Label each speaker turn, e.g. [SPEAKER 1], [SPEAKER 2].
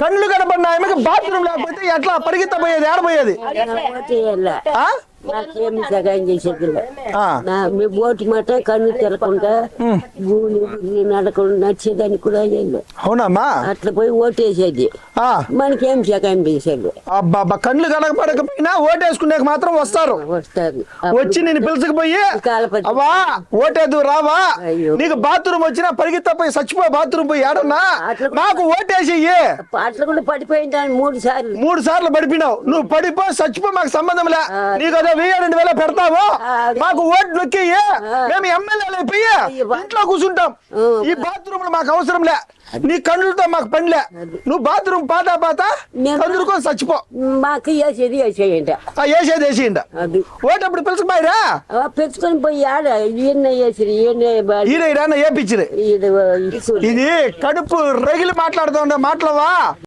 [SPEAKER 1] కళ్ళు కనపడిన ఆమెకి బాత్రూమ్ లేకపోతే ఎట్లా పరిగెత్తపోయేది ఏడపోయేది
[SPEAKER 2] నాకేమి సహాయం చేసేది మీ ఓటు మాట కన్ను తెరకుండా భూమి నడకుండా నచ్చేదాన్ని కూడా లేదు.
[SPEAKER 1] అవునమ్మా
[SPEAKER 2] అట్లా పోయి ఓటేసేది మనకేం సహాయం చేసేది.
[SPEAKER 1] అబ్బా కళ్ళు కనపడకపోయినా ఓటేసుకునే మాత్రం వస్తారు. వచ్చి నేను పిలుచుకుపోయి అవ్వా ఓటేదు రావా నీకు బాత్రూమ్ వచ్చినా పరిగెత్తపోయి చచ్చిపోయి బాత్రూమ్ పోయి ఏడన్నా నాకు ఓటేసి
[SPEAKER 2] అట్లా కూడా పడిపోయింది 3
[SPEAKER 1] సార్లు పడిపోయినావు. నువ్వు పడిపో చచ్చిపో మాకు సంబంధం లే. నీకు అదే 1000-2000 పెడతావు మాకు ఓట్లు నొక్కి మేము ఎమ్మెల్యేలు అయిపోయి ఇంట్లో కూర్చుంటాం. ఈ బాత్రూమ్ మాకు అవసరం లే. నీ కళ్ళతో మాకు పనిలే. నువ్వు బాత్రూమ్ పాత కందుకొని చచ్చిపో.
[SPEAKER 2] మాకు వేసేది వేసేయండి
[SPEAKER 1] ఓటప్పుడు పిలుచుకుపోయిరా
[SPEAKER 2] పిలుచుకొని పోయి
[SPEAKER 1] ఏపిచ్చిరి. ఇది కడుపు రగిలి మాట్లాడుతూ ఉండే మాటలవా.